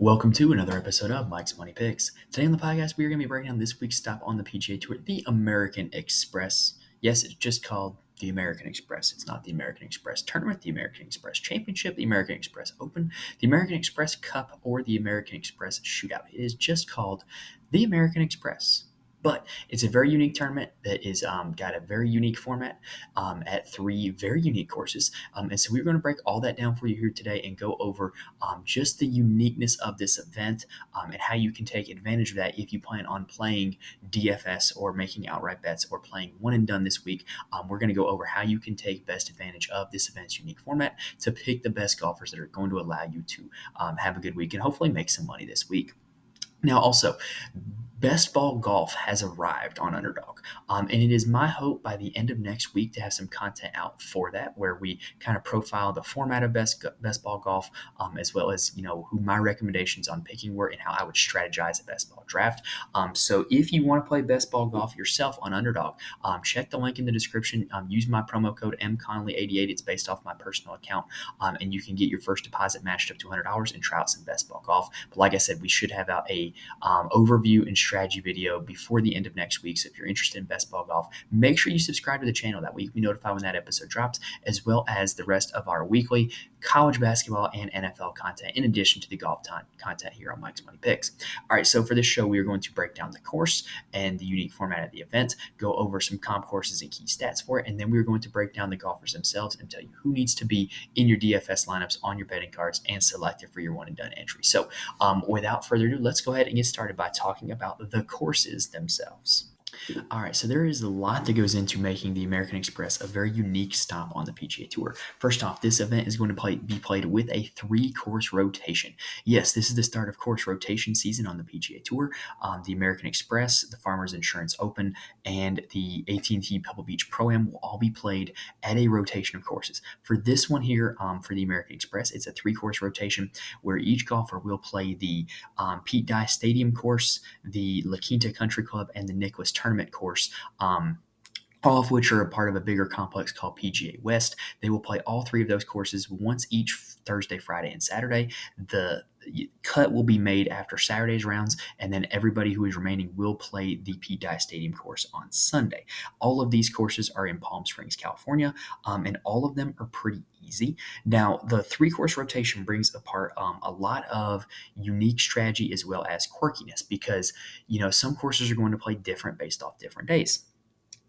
Welcome to another episode of Mike's Money Picks. Today on the podcast, we are going to be breaking down this week's stop on the PGA Tour, the American Express. Yes, it's just called the American Express. It's not the American Express Tournament, the American Express Championship, the American Express Open, the American Express Cup, or the American Express Shootout. It is just called the American Express. But it's a very unique tournament that is got a very unique format at three very unique courses. And so we're going to break all that down for you here today and go over just the uniqueness of this event and how you can take advantage of that if you plan on playing DFS or making outright bets or playing one and done this week. We're going to go over how you can take best advantage of this event's unique format to pick the best golfers that are going to allow you to have a good week and hopefully make some money this week. Now, also, Best Ball Golf has arrived on Underdog, and it is my hope by the end of next week to have some content out for that, where we kind of profile the format of Best Ball Golf, as well as who my recommendations on picking were and how I would strategize a best ball draft. So if you want to play Best Ball Golf yourself on Underdog, check the link in the description. Use my promo code MConnelly88. It's based off my personal account, and you can get your first deposit matched up to $100 and try out some Best Ball Golf. But like I said, we should have out a overview and strategy video before the end of next week. So if you're interested in Best Ball Golf, make sure you subscribe to the channel. That way you can be notified when that episode drops, as well as the rest of our weekly college basketball and NFL content, in addition to the golf content here on Mike's Money Picks. All right, so for this show, we are going to break down the course and the unique format of the event, go over some comp courses and key stats for it, and then we're going to break down the golfers themselves and tell you who needs to be in your DFS lineups on your betting cards and select it for your one and done entry. So without further ado, let's go ahead and get started by talking about the courses themselves. All right, so there is a lot that goes into making the American Express a very unique stop on the PGA Tour. First off, this event is going to be played with a three-course rotation. Yes, this is the start of course rotation season on the PGA Tour. The American Express, the Farmers Insurance Open, and the AT&T Pebble Beach Pro-Am will all be played at a rotation of courses. For this one here, for the American Express, it's a three-course rotation where each golfer will play the Pete Dye Stadium course, the La Quinta Country Club, and the Nicklaus Tournament Course, all of which are a part of a bigger complex called PGA West. They will play all three of those courses once each Thursday, Friday, and Saturday. The cut will be made after Saturday's rounds, and then everybody who is remaining will play the Pete Dye Stadium course on Sunday. All of these courses are in Palm Springs, California, and all of them are pretty easy. Now, the three-course rotation brings apart a lot of unique strategy as well as quirkiness because, some courses are going to play different based off different days.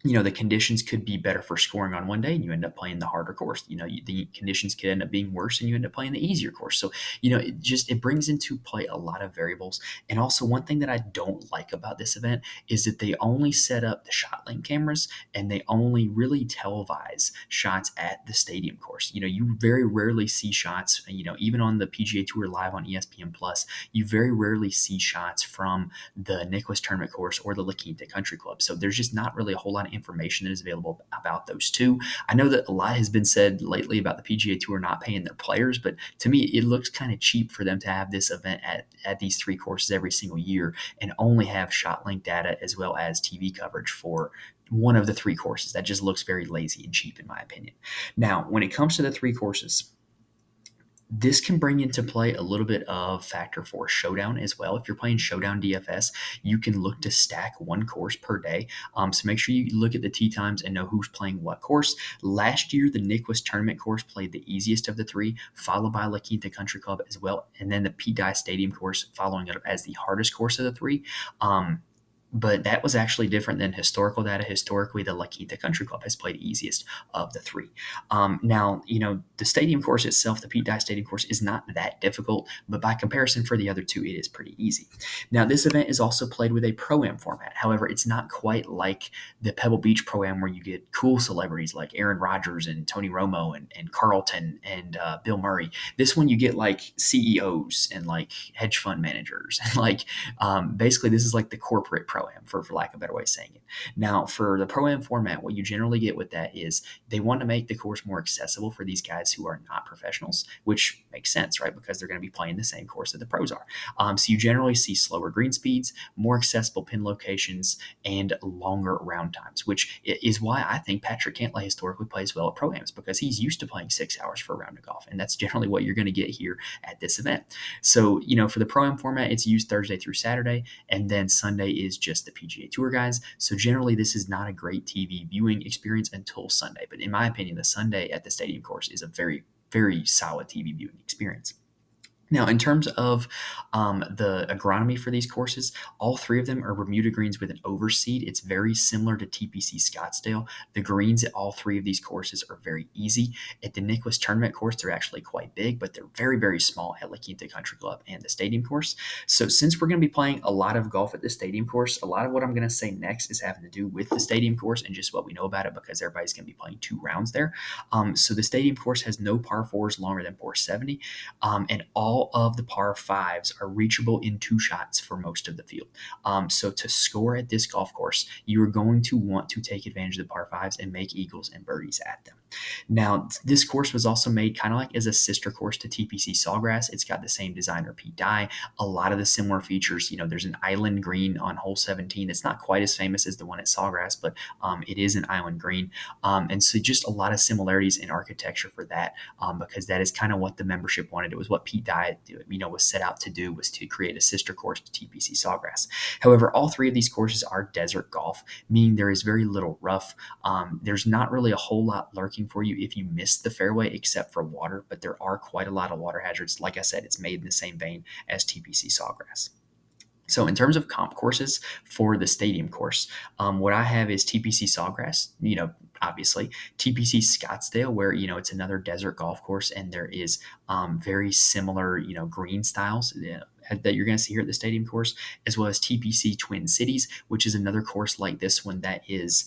The conditions could be better for scoring on one day and you end up playing the harder course. The conditions could end up being worse and you end up playing the easier course. So, it brings into play a lot of variables. And also one thing that I don't like about this event is that they only set up the shot link cameras and they only really televise shots at the stadium course. You very rarely see shots, even on the PGA Tour live on ESPN Plus, you very rarely see shots from the Nicklaus Tournament Course or the La Quinta Country Club. So there's just not really a whole lot of information that is available about those two. I know that a lot has been said lately about the PGA Tour not paying their players, but to me, it looks kind of cheap for them to have this event at these three courses every single year and only have shot link data as well as TV coverage for one of the three courses. That just looks very lazy and cheap in my opinion. Now, when it comes to the three courses, this can bring into play a little bit of factor for showdown as well. If you're playing showdown DFS, you can look to stack one course per day. So make sure you look at the tee times and know who's playing what course. Last year, the Nicklaus Tournament Course played the easiest of the three, followed by La Quinta Country Club as well, and then the Pete Dye Stadium Course following it as the hardest course of the three. But that was actually different than historical data. Historically, the La Quinta Country Club has played easiest of the three. Now, the stadium course itself, the Pete Dye Stadium course, is not that difficult, but by comparison for the other two, it is pretty easy. Now, this event is also played with a Pro-Am format. However, it's not quite like the Pebble Beach Pro-Am where you get cool celebrities like Aaron Rodgers and Tony Romo and Carlton and Bill Murray. This one, you get like CEOs and like hedge fund managers. And basically, this is like the corporate Pro Pro-Am, for lack of a better way of saying it. Now, for the Pro-Am format, what you generally get with that is they want to make the course more accessible for these guys who are not professionals, which makes sense, right? Because they're going to be playing the same course that the pros are. So you generally see slower green speeds, more accessible pin locations, and longer round times, which is why I think Patrick Cantlay historically plays well at Pro-Ams, because he's used to playing 6 hours for a round of golf. And that's generally what you're going to get here at this event. So, for the Pro-Am format, it's used Thursday through Saturday, and then Sunday is just the PGA Tour guys. So generally, this is not a great TV viewing experience until Sunday. But in my opinion, the Sunday at the Stadium Course is a very, very solid TV viewing experience. Now, in terms of the agronomy for these courses, all three of them are Bermuda greens with an overseed. It's very similar to TPC Scottsdale. The greens at all three of these courses are very easy. At the Nicklaus Tournament Course, they're actually quite big, but they're very, very small at La Quinta Country Club and the Stadium Course. So since we're going to be playing a lot of golf at the Stadium Course, a lot of what I'm going to say next is having to do with the Stadium Course and just what we know about it, because everybody's going to be playing 2 rounds there. So the Stadium Course has no par 4s longer than 470, and all of the par 5s are reachable in 2 shots for most of the field. So to score at this golf course, you are going to want to take advantage of the par 5s and make eagles and birdies at them. Now, this course was also made kind of like as a sister course to TPC Sawgrass. It's got the same designer, Pete Dye. A lot of the similar features, there's an island green on hole 17. It's not quite as famous as the one at Sawgrass, but it is an island green. And so just a lot of similarities in architecture for that, because that is kind of what the membership wanted. It was what Pete Dye was set out to do, was to create a sister course to TPC Sawgrass. However, all three of these courses are desert golf, meaning there is very little rough. There's not really a whole lot lurking for you if you miss the fairway, except for water, but there are quite a lot of water hazards. Like I said, it's made in the same vein as TPC Sawgrass. So in terms of comp courses for the Stadium Course, what I have is TPC Sawgrass, obviously, TPC Scottsdale, where, it's another desert golf course, and there is very similar, green styles that you're going to see here at the Stadium Course, as well as TPC Twin Cities, which is another course like this one that is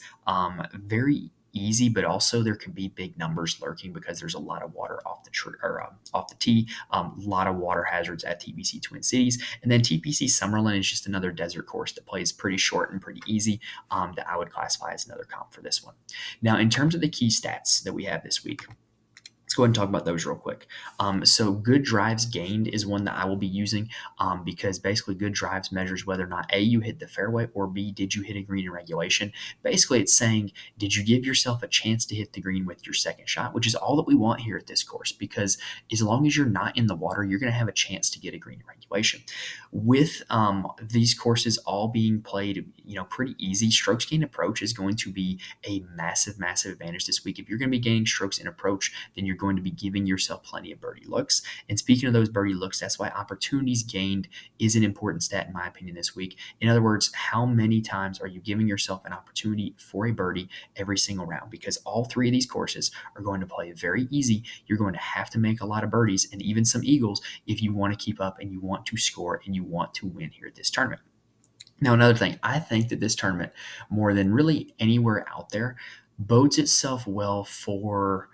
very easy, but also there can be big numbers lurking because there's a lot of water off the tee, a lot of water hazards at TPC Twin Cities. And then TPC Summerlin is just another desert course that plays pretty short and pretty easy, that I would classify as another comp for this one. Now, in terms of the key stats that we have this week, let's go ahead and talk about those real quick. So good drives gained is one that I will be using, because basically good drives measures whether or not A, you hit the fairway, or B, did you hit a green in regulation. Basically, it's saying, did you give yourself a chance to hit the green with your second shot, which is all that we want here at this course, because as long as you're not in the water, you're going to have a chance to get a green in regulation. With these courses all being played, pretty easy, strokes gained approach is going to be a massive, massive advantage this week. If you're going to be gaining strokes in approach, then you're going to be giving yourself plenty of birdie looks. And speaking of those birdie looks, that's why opportunities gained is an important stat, in my opinion, this week. In other words, how many times are you giving yourself an opportunity for a birdie every single round? Because all three of these courses are going to play very easy. You're going to have to make a lot of birdies and even some eagles if you want to keep up and you want to score and you want to win here at this tournament. Now, another thing, I think that this tournament, more than really anywhere out there, bodes itself well for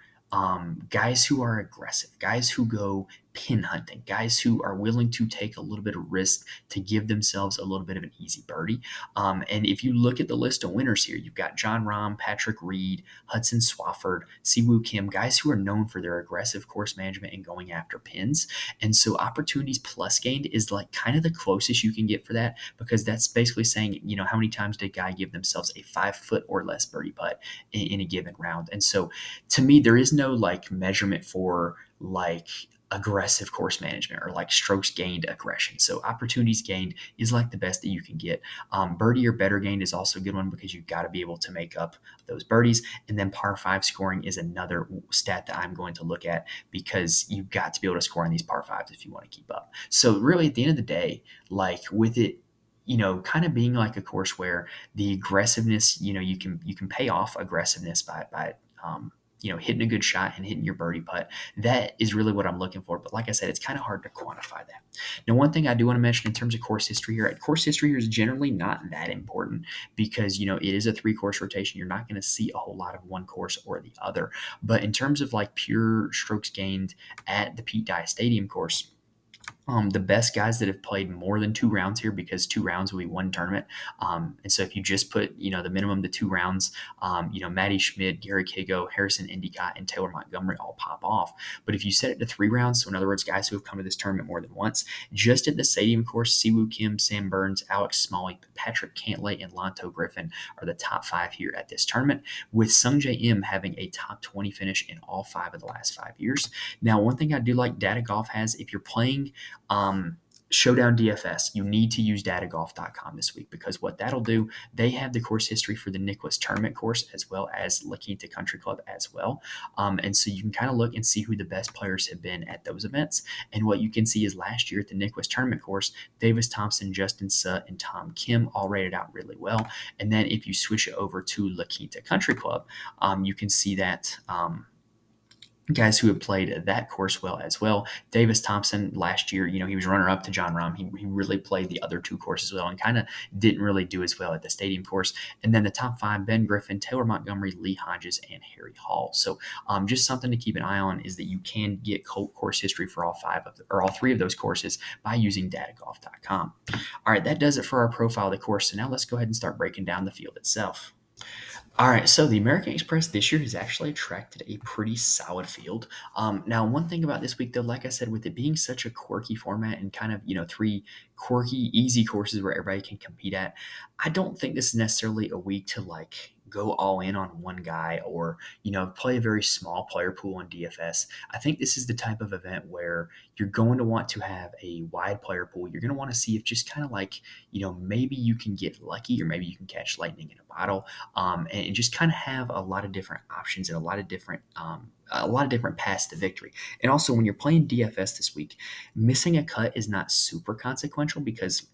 guys who are aggressive, guys who go pin hunting, guys who are willing to take a little bit of risk to give themselves a little bit of an easy birdie. And if you look at the list of winners here, you've got Jon Rahm, Patrick Reed, Hudson Swafford, Siwoo Kim, guys who are known for their aggressive course management and going after pins. And so opportunities plus gained is like kind of the closest you can get for that, because that's basically saying, how many times did a guy give themselves a 5 foot or less birdie putt in a given round. And so to me, there is no measurement for aggressive course management or strokes gained aggression. So opportunities gained is the best that you can get. Birdie or better gained is also a good one, because you've got to be able to make up those birdies. And then par 5 scoring is another stat that I'm going to look at, because you've got to be able to score on these par 5s if you want to keep up. So really at the end of the day, with it, kind of being a course where the aggressiveness, you can pay off aggressiveness by hitting a good shot and hitting your birdie putt. That is really what I'm looking for. But like I said, it's kind of hard to quantify that. Now, one thing I do want to mention in terms of course history here, course history here is generally not that important, because, it is a 3-course rotation. You're not going to see a whole lot of one course or the other. But in terms of pure strokes gained at the Pete Dye Stadium Course, The best guys that have played more than 2 rounds here, because 2 rounds will be one tournament. And so if you just put, the minimum to 2 rounds, Matty Schmidt, Gary Kago, Harrison Endicott, and Taylor Montgomery all pop off. But if you set it to 3 rounds, so in other words, guys who have come to this tournament more than once, just at the stadium course, Siwoo Kim, Sam Burns, Alex Smalley, Patrick Cantlay, and Lanto Griffin are the top 5 here at this tournament, with Sungjae Im having a top 20 finish in all 5 of the last 5 years. Now, one thing I do like Data Golf has, if you're playing Showdown DFS, you need to use datagolf.com this week, because what that'll do, they have the course history for the Nicklaus Tournament Course as well as La Quinta Country Club as well. And so you can kind of look and see who the best players have been at those events. And what you can see is last year at the Nicklaus Tournament Course, Davis Thompson, Justin Sutt, and Tom Kim all rated out really well. And then if you switch it over to La Quinta Country Club, you can see that guys who have played that course well as well. Davis Thompson last year, he was runner up to John Rahm. He really played the other 2 courses well and kind of didn't really do as well at the stadium course. And then the top 5, Ben Griffin, Taylor Montgomery, Lee Hodges, and Harry Hall. So just something to keep an eye on is that you can get course history for all 3 of those courses by using datagolf.com. All right, that does it for our profile of the course. So now let's go ahead and start breaking down the field itself. All right, so the American Express this year has actually attracted a pretty solid field. Now, one thing about this week, though, like I said, with it being such a quirky format and kind of, 3 quirky, easy courses where everybody can compete at, I don't think this is necessarily a week to go all in on one guy or, play a very small player pool on DFS. I think this is the type of event where you're going to want to have a wide player pool. You're going to want to see if just kind of maybe you can get lucky or maybe you can catch lightning in a bottle, and just kind of have a lot of different options and a lot of different paths to victory. And also, when you're playing DFS this week, missing a cut is not super consequential because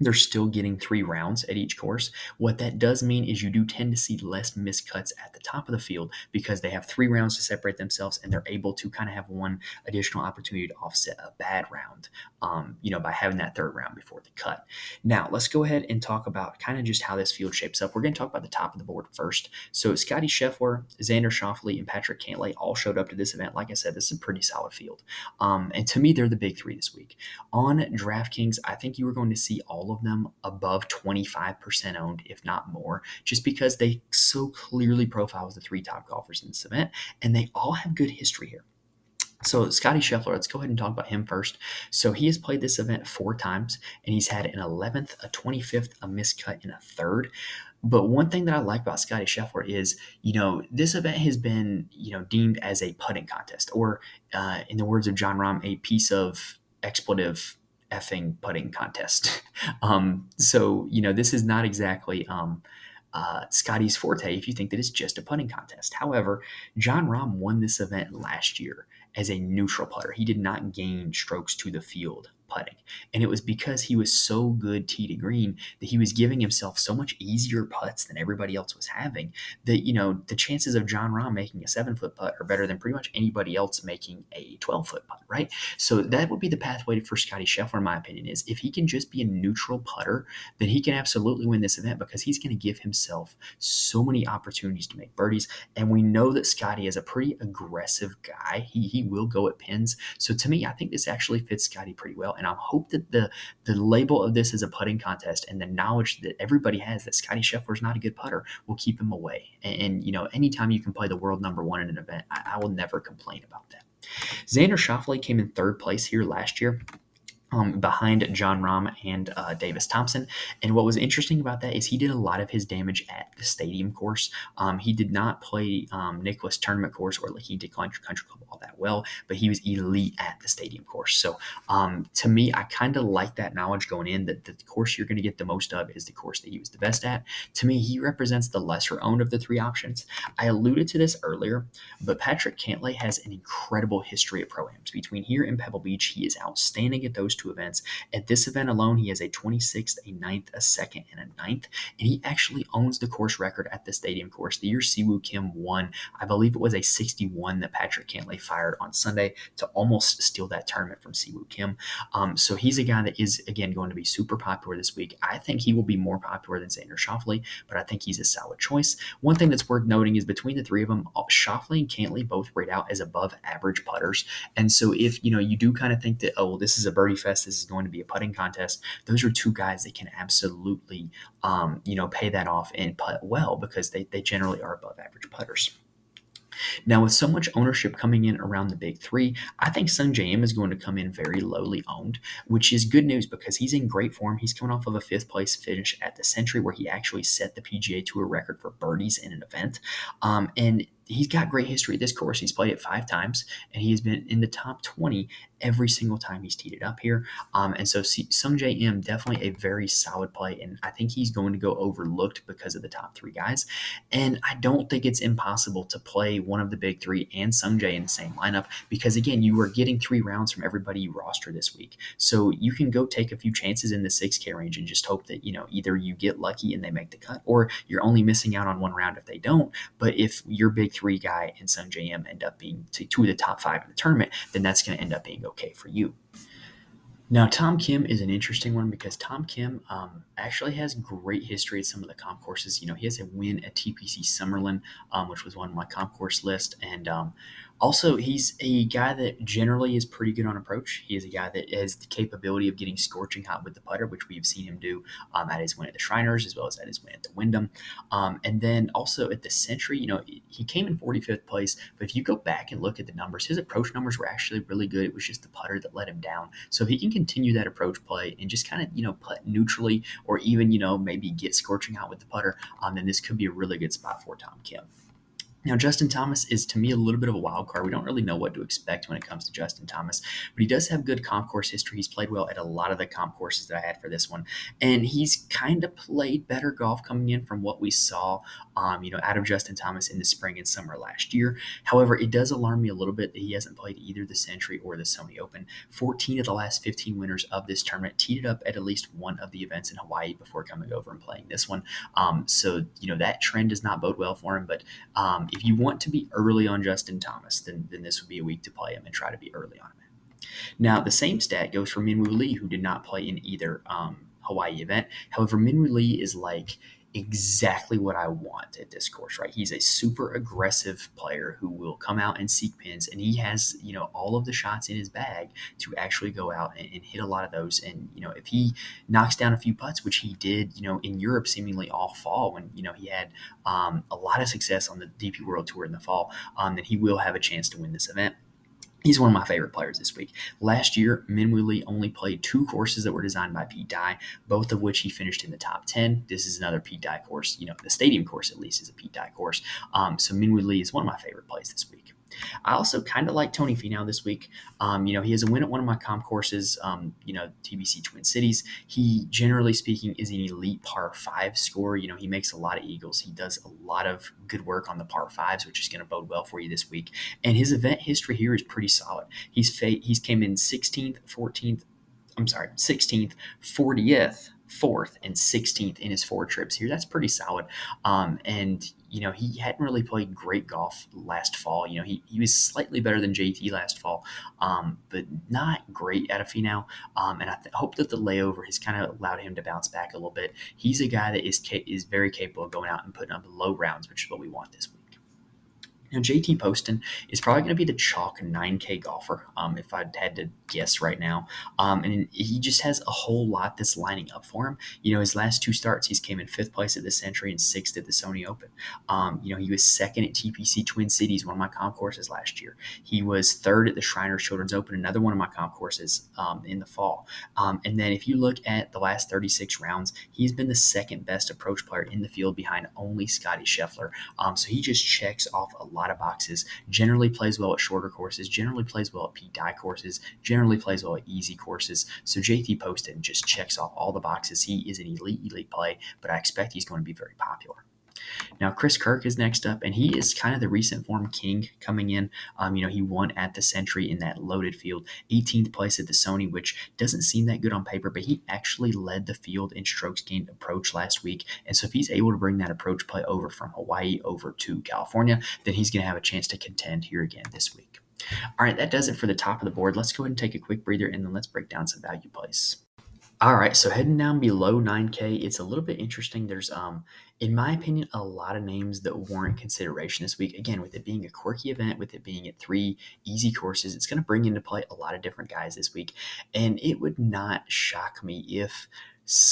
they're still getting 3 rounds at each course. What that does mean is you do tend to see less miscuts at the top of the field because they have 3 rounds to separate themselves and they're able to kind of have one additional opportunity to offset a bad round, by having that 3rd round before the cut. Now, let's go ahead and talk about kind of just how this field shapes up. We're going to talk about the top of the board first. So Scotty Scheffler, Xander Schauffele, and Patrick Cantlay all showed up to this event. Like I said, this is a pretty solid field. And to me, they're the big 3 this week. On DraftKings, I think you are going to see all of them above 25% owned, if not more, just because they so clearly profile as the 3 top golfers in this event, and they all have good history here. So Scotty Scheffler, let's go ahead and talk about him first. So he has played this event 4 times, and he's had an 11th, a 25th, a miscut, and a 3rd. But one thing that I like about Scotty Scheffler is, this event has been, deemed as a putting contest, or in the words of John Rahm, a piece of expletive effing putting contest. So, this is not exactly Scotty's forte if you think that it's just a putting contest. However, John Rahm won this event last year as a neutral putter. He did not gain strokes to the field putting. And it was because he was so good tee to green that he was giving himself so much easier putts than everybody else was having that, the chances of John Rahm making a 7-foot putt are better than pretty much anybody else making a 12-foot putt, right? So that would be the pathway for Scotty Scheffler, in my opinion, is if he can just be a neutral putter, then he can absolutely win this event because he's going to give himself so many opportunities to make birdies. And we know that Scotty is a pretty aggressive guy. He will go at pins. So to me, I think this actually fits Scotty pretty well. And I hope that the label of this is a putting contest and the knowledge that everybody has that Scotty Scheffler is not a good putter will keep him away. And anytime you can play the world number 1 in an event, I will never complain about that. Xander Schauffele came in 3rd place here last year, behind John Rahm and Davis Thompson. And what was interesting about that is he did a lot of his damage at the stadium course. He did not play Nicklaus Tournament Course or La Quinta Country Club all that well, but he was elite at the stadium course. So to me, I kind of like that knowledge going in that the course you're going to get the most of is the course that he was the best at. To me, he represents the lesser owned of the 3 options. I alluded to this earlier, but Patrick Cantlay has an incredible history at Pro-Ams. Between here and Pebble Beach, he is outstanding at those 2 two events. At this event alone, he has a 26th, a 9th, a 2nd, and a 9th, and he actually owns the course record at the Stadium course. The year Siwoo Kim won, I believe it was a 61 that Patrick Cantlay fired on Sunday to almost steal that tournament from Siwoo Kim. So he's a guy that is, again, going to be super popular this week. I think he will be more popular than Xander Schauffele, but I think he's a solid choice. One thing that's worth noting is between the three of them, Schauffele and Cantlay both rate out as above average putters. And so if you do kind of think that, oh, well, this is a birdie fest, this is going to be a putting contest, those are two guys that can absolutely pay that off and putt well because they generally are above average putters. Now, with so much ownership coming in around the big three, I think Sungjae Im is going to come in very lowly owned, which is good news because he's in great form. He's coming off of a fifth place finish at the Century where he actually set the PGA Tour record for birdies in an event. And he's got great history at this course. He's played it 5 times, and he has been in the top 20 every single time he's teed it up here. And so Sungjae Im, definitely a very solid play, and I think he's going to go overlooked because of the top 3 guys. And I don't think it's impossible to play one of the big 3 and Sungjae in the same lineup because, again, you are getting 3 rounds from everybody you roster this week. So you can go take a few chances in the 6K range and just hope that, either you get lucky and they make the cut, or you're only missing out on 1 round if they don't. But if your big 3 guy and Sungjae Im end up being 2 of the top 5 in the tournament, then that's going to end up being okay for you. Now, Tom Kim is an interesting one because Tom Kim actually has great history at some of the comp courses. He has a win at TPC Summerlin, which was one on my comp course list. And also, he's a guy that generally is pretty good on approach. He is a guy that has the capability of getting scorching hot with the putter, which we've seen him do at his win at the Shriners as well as at his win at the Wyndham. And then also at the Century, he came in 45th place. But if you go back and look at the numbers, his approach numbers were actually really good. It was just the putter that let him down. So if he can continue that approach play and just kind of, putt neutrally or even, maybe get scorching hot with the putter, then this could be a really good spot for Tom Kim. Now, Justin Thomas is, to me, a little bit of a wild card. We don't really know what to expect when it comes to Justin Thomas, but he does have good comp course history. He's played well at a lot of the comp courses that I had for this one, and he's kind of played better golf coming in from what we saw, out of Justin Thomas in the spring and summer last year. However, it does alarm me a little bit that he hasn't played either the Century or the Sony Open. 14 of the last 15 winners of this tournament teed it up at least one of the events in Hawaii before coming over and playing this one. So that trend does not bode well for him, but if you want to be early on Justin Thomas, then this would be a week to play him and try to be early on him. Now, the same stat goes for Minwoo Lee, who did not play in either Hawaii event. However, Minwoo Lee is like exactly what I want at this course, right? He's a super aggressive player who will come out and seek pins, and he has, all of the shots in his bag to actually go out and hit a lot of those. And, if he knocks down a few putts, which he did, in Europe seemingly all fall when, he had a lot of success on the DP World Tour in the fall, then he will have a chance to win this event. He's one of my favorite players this week. Last year, Minwoo Lee only played 2 courses that were designed by Pete Dye, both of which he finished in the top 10. This is another Pete Dye course. The Stadium course, at least, is a Pete Dye course. So Minwoo Lee is one of my favorite plays this week. I also kind of like Tony Finau this week. He has a win at one of my comp courses, TBC Twin Cities. He, generally speaking, is an elite par 5 scorer. He makes a lot of eagles. He does a lot of good work on the par 5s, which is going to bode well for you this week. And his event history here is pretty solid. He's came in 16th, 40th, 4th, and 16th in his 4 trips here. That's pretty solid. And he hadn't really played great golf last fall. He was slightly better than JT last fall, but not great out of Finau. And I hope that the layover has kind of allowed him to bounce back a little bit. He's a guy that is very capable of going out and putting up low rounds, which is what we want this week. Now, JT Poston is probably going to be the chalk 9K golfer, if I had to guess right now. And he just has a whole lot that's lining up for him. His last 2 starts, he's came in 5th place at the Century and 6th at the Sony Open. He was 2nd at TPC Twin Cities, one of my comp courses last year. He was 3rd at the Shriners Children's Open, another one of my comp courses in the fall. And then if you look at the last 36 rounds, he's been the 2nd best approach player in the field behind only Scotty Scheffler. So he just checks off a lot of boxes, generally plays well at shorter courses, generally plays well at Pete Dye courses, generally plays well at easy courses. So JT Poston just checks off all the boxes. He is an elite play, but I expect he's going to be very popular. Now, Chris Kirk is next up, and he is kind of the recent form king coming in. He won at the Century in that loaded field, 18th place at the Sony, which doesn't seem that good on paper, but he actually led the field in strokes gained approach last week. And so if he's able to bring that approach play over from Hawaii over to California, then he's going to have a chance to contend here again this week. All right, that does it for the top of the board. Let's go ahead and take a quick breather, and then let's break down some value plays. All right, so heading down below 9K, it's a little bit interesting. There's, in my opinion, a lot of names that warrant consideration this week. Again, with it being a quirky event, with it being at 3 easy courses, it's going to bring into play a lot of different guys this week. And it would not shock me if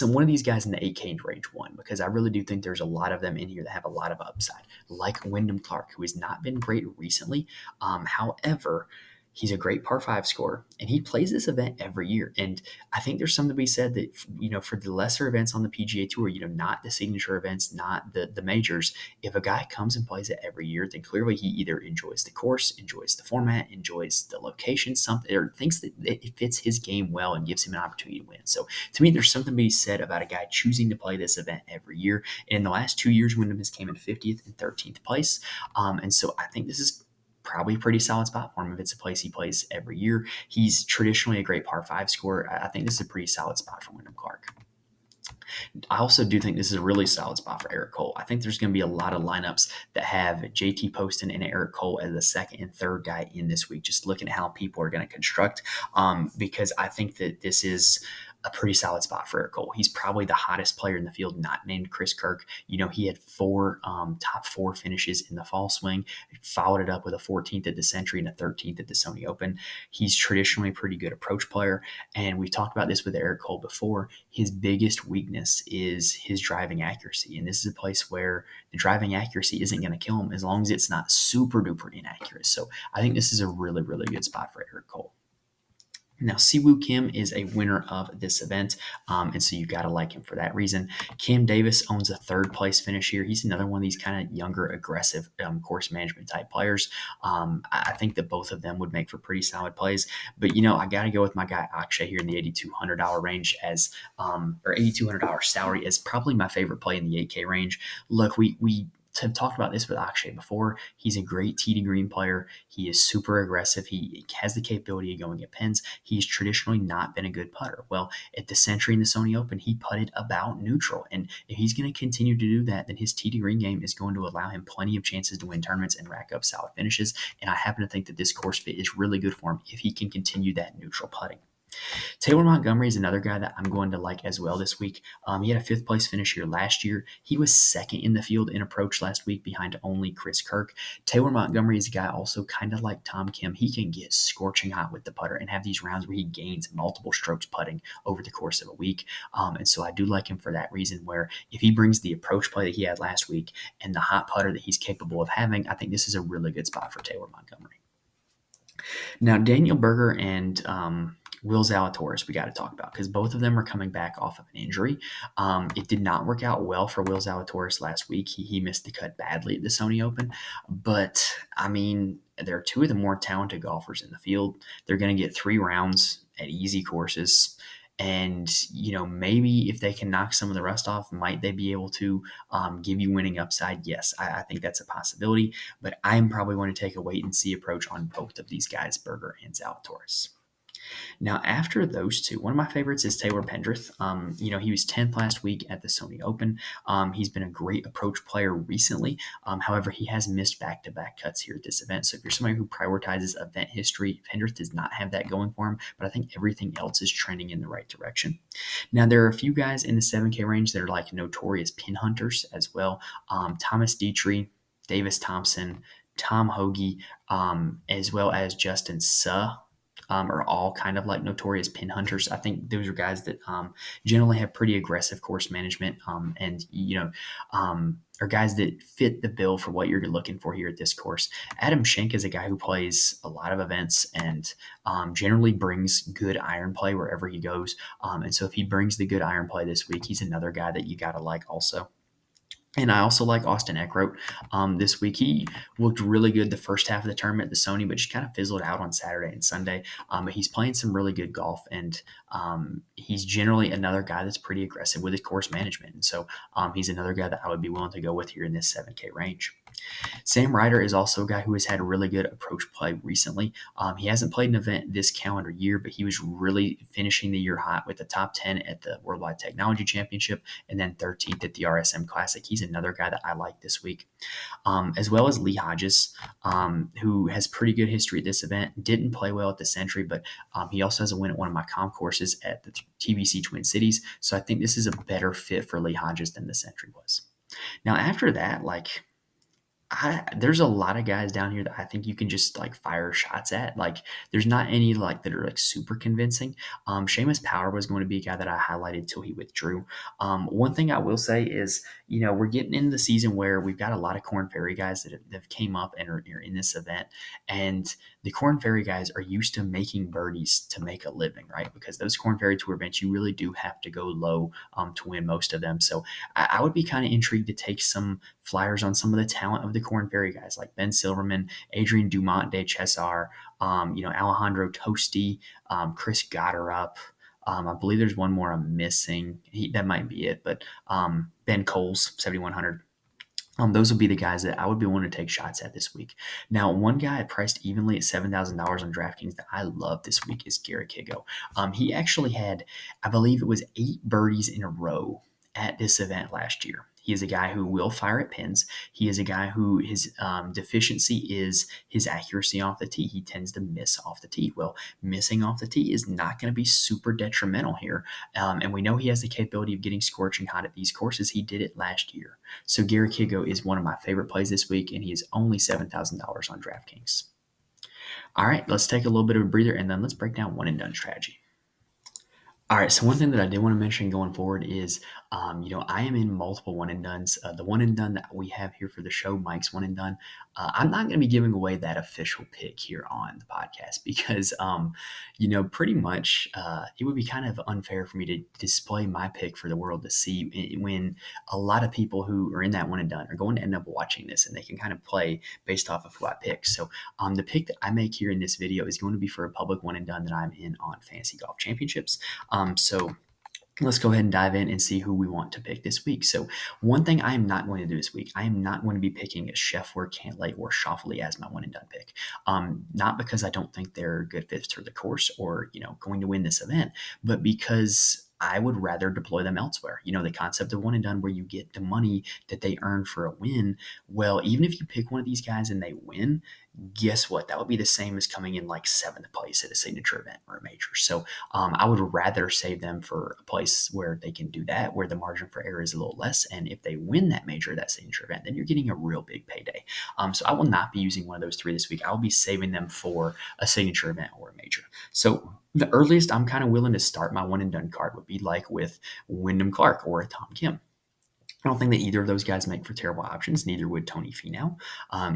one of these guys in the 8K range won, because I really do think there's a lot of them in here that have a lot of upside, like Wyndham Clark, who has not been great recently. However, he's a great par 5 scorer, and he plays this event every year. And I think there's something to be said that, for the lesser events on the PGA Tour, not the signature events, not the majors, if a guy comes and plays it every year, then clearly he either enjoys the course, enjoys the format, enjoys the location, something, or thinks that it fits his game well and gives him an opportunity to win. So to me, there's something to be said about a guy choosing to play this event every year. And in the last 2 years, Wyndham has came in 50th and 13th place. And so I think this is probably a pretty solid spot for him if it's a place he plays every year. He's traditionally a great par 5 scorer. I think this is a pretty solid spot for Wyndham Clark. I also do think this is a really solid spot for Eric Cole. I think there's going to be a lot of lineups that have JT Poston and Eric Cole as the second and third guy in this week, just looking at how people are going to construct, because I think that this is a pretty solid spot for Eric Cole. He's probably the hottest player in the field, not named Chris Kirk. He had 4 top 4 finishes in the fall swing, followed it up with a 14th at the Century and a 13th at the Sony Open. He's traditionally a pretty good approach player, and we've talked about this with Eric Cole before. His biggest weakness is his driving accuracy, and this is a place where the driving accuracy isn't going to kill him as long as it's not super duper inaccurate. So I think this is a really, really good spot for Eric Cole. Now, Siwoo Kim is a winner of this event, and so you got to like him for that reason. Cam Davis owns a 3rd place finish here. He's another one of these kind of younger, aggressive course management type players. I think that both of them would make for pretty solid plays, but I got to go with my guy Akshay here in the $8,200 range as, or $8,200 salary as probably my favorite play in the 8K range. Look, we have talked about this with Akshay before. He's a great tee to green player. He is super aggressive. He has the capability of going at pins. He's traditionally not been a good putter. Well, at the Century and the Sony Open, he putted about neutral. And if he's going to continue to do that, then his tee to green game is going to allow him plenty of chances to win tournaments and rack up solid finishes. And I happen to think that this course fit is really good for him if he can continue that neutral putting. Taylor Montgomery is another guy that I'm going to like as well this week. He had a 5th place finish here last year. He was 2nd in the field in approach last week behind only Chris Kirk. Taylor Montgomery is a guy also kind of like Tom Kim. He can get scorching hot with the putter and have these rounds where he gains multiple strokes putting over the course of a week. And so I do like him for that reason, where if he brings the approach play that he had last week and the hot putter that he's capable of having, I think this is a really good spot for Taylor Montgomery. Now, Daniel Berger and Will Zalatoris we got to talk about, because both of them are coming back off of an injury. It did not work out well for Will Zalatoris last week. He missed the cut badly at the Sony Open. But, they're 2 of the more talented golfers in the field. They're going to get 3 rounds at easy courses. And, maybe if they can knock some of the rust off, might they be able to give you winning upside? Yes, I think that's a possibility. But I'm probably going to take a wait and see approach on both of these guys, Berger and Zalatoris. Now, after those 2, one of my favorites is Taylor Pendrith. He was 10th last week at the Sony Open. He's been a great approach player recently. However, he has missed back-to-back cuts here at this event. So if you're somebody who prioritizes event history, Pendrith does not have that going for him, but I think everything else is trending in the right direction. Now, there are a few guys in the 7K range that are like notorious pin hunters as well. Thomas Dietrich, Davis Thompson, Tom Hoagie, as well as Justin Suh. Are all kind of like notorious pin hunters. I think those are guys that generally have pretty aggressive course management, and are guys that fit the bill for what you're looking for here at this course. Adam Schenk is a guy who plays a lot of events and generally brings good iron play wherever he goes. And so if he brings the good iron play this week, he's another guy that you got to like also. And I also like Austin Eckroat this week. He looked really good the first half of the tournament at the Sony, but just kind of fizzled out on Saturday and Sunday. But he's playing some really good golf, and he's generally another guy that's pretty aggressive with his course management. And so he's another guy that I would be willing to go with here in this 7K range. Sam Ryder is also a guy who has had a really good approach play recently. He hasn't played an event this calendar year, but he was really finishing the year hot with the top 10 at the Worldwide Technology Championship and then 13th at the RSM Classic. He's another guy that I like this week, as well as Lee Hodges, who has pretty good history at this event. Didn't play well at the Century, but he also has a win at one of my comp courses at the TBC Twin Cities. So I think this is a better fit for Lee Hodges than the Century was. Now, after that, there's a lot of guys down here that I think you can just like fire shots at. Like, there's not any like that are like super convincing. Seamus Power was going to be a guy that I highlighted till he withdrew. One thing I will say is, we're getting into the season where we've got a lot of Corn Ferry guys that have came up and are in this event, and the Corn Ferry guys are used to making birdies to make a living, right? Because those Corn Ferry Tour events, you really do have to go low to win most of them. So I would be kind of intrigued to take some flyers on some of the talent of the Corn Ferry guys like Ben Silverman, Adrian Dumont de Cesar, Alejandro Tosti, Chris Gotterup. I believe there's one more I'm missing. That might be it, but Ben Coles, 7,100. Those would be the guys that I would be wanting to take shots at this week. Now, one guy I priced evenly at $7,000 on DraftKings that I love this week is Garrett Kigo. He actually had, I believe it was 8 birdies in a row at this event last year. He is a guy who will fire at pins. He is a guy who his deficiency is his accuracy off the tee. He tends to miss off the tee. Well, missing off the tee is not going to be super detrimental here. And we know he has the capability of getting scorching hot at these courses. He did it last year. So Gary Kigo is one of my favorite plays this week, and he is only $7,000 on DraftKings. All right, let's take a little bit of a breather, and then let's break down one and done strategy. All right, so one thing that I did want to mention going forward is, I am in multiple one and dones. The one and done that we have here for the show, Mike's one and done, I'm not going to be giving away that official pick here on the podcast because, pretty much it would be kind of unfair for me to display my pick for the world to see when a lot of people who are in that one and done are going to end up watching this and they can kind of play based off of who I pick. So the pick that I make here in this video is going to be for a public one and done that I'm in on Fantasy Golf Championships. So let's go ahead and dive in and see who we want to pick this week. So one thing I am not going to do this week, I am not going to be picking a Scheffler, Cantlay, or Schauffele as my one and done pick. Not because I don't think they're good fits for the course or, going to win this event, but because I would rather deploy them elsewhere. The concept of one and done where you get the money that they earn for a win. Well, even if you pick one of these guys and they win, guess what? That would be the same as coming in like 7th place at a signature event or a major. So I would rather save them for a place where they can do that, where the margin for error is a little less. And if they win that major, that signature event, then you're getting a real big payday. So I will not be using one of those 3 this week. I'll be saving them for a signature event or a major. So the earliest I'm kind of willing to start my one and done card would be like with Wyndham Clark or a Tom Kim. I don't think that either of those guys make for terrible options. Neither would Tony Finau.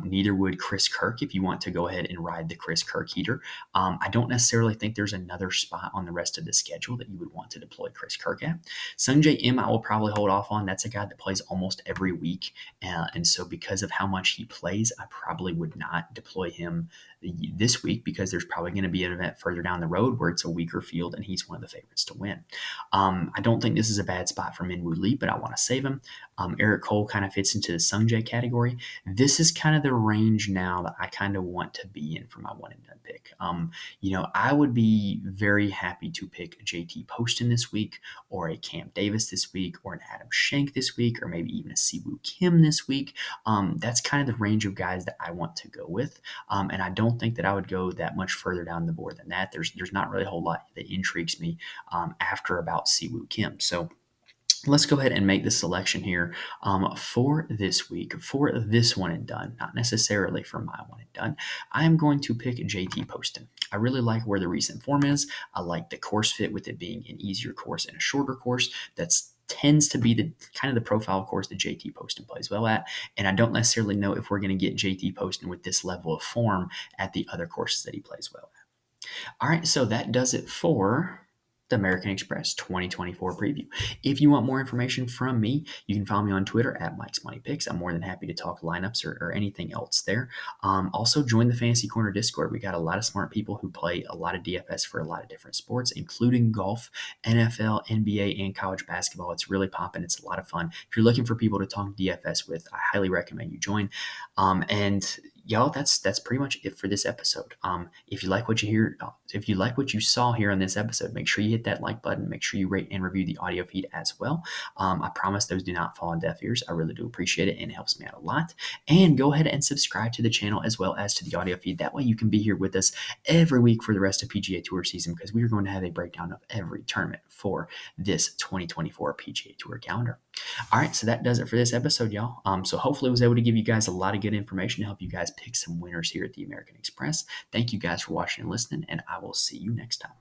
Neither would Chris Kirk if you want to go ahead and ride the Chris Kirk heater. I don't necessarily think there's another spot on the rest of the schedule that you would want to deploy Chris Kirk at. Sungjae Im, I will probably hold off on. That's a guy that plays almost every week. And so because of how much he plays, I probably would not deploy him this week because there's probably going to be an event further down the road where it's a weaker field and he's one of the favorites to win. I don't think this is a bad spot for Minwoo Lee, but I want to save him. Eric Cole kind of fits into the Sungjae category. This is kind of the range now that I kind of want to be in for my one and done pick. I would be very happy to pick a JT Poston this week or a Cam Davis this week or an Adam Schenk this week or maybe even a Siwoo Kim this week. That's kind of the range of guys that I want to go with. And I don't think that I would go that much further down the board than that. There's not really a whole lot that intrigues me after about Siwoo Kim. So let's go ahead and make the selection here for this week, for this one and done, not necessarily for my one and done. I am going to pick JT Poston. I really like where the recent form is. I like the course fit with it being an easier course and a shorter course. That's tends to be the kind of the profile course that JT Poston plays well at. And I don't necessarily know if we're going to get JT Poston with this level of form at the other courses that he plays well at. All right, so that does it for the American Express 2024 preview. If you want more information from me, you can follow me on Twitter at Mike's Money Picks. I'm more than happy to talk lineups or anything else there. Also, join the Fantasy Corner Discord. We got a lot of smart people who play a lot of DFS for a lot of different sports, including golf, NFL, NBA, and college basketball. It's really popping. It's a lot of fun. If you're looking for people to talk DFS with, I highly recommend you join. And y'all, that's pretty much it for this episode. If you like what you saw here on this episode, make sure you hit that like button. Make sure you rate and review the audio feed as well. I promise those do not fall on deaf ears. I really do appreciate it, and it helps me out a lot. And go ahead and subscribe to the channel as well as to the audio feed. That way you can be here with us every week for the rest of PGA Tour season, because we are going to have a breakdown of every tournament for this 2024 PGA Tour calendar. All right, so that does it for this episode, y'all. So hopefully I was able to give you guys a lot of good information to help you guys pick some winners here at the American Express. Thank you guys for watching and listening, and I will see you next time.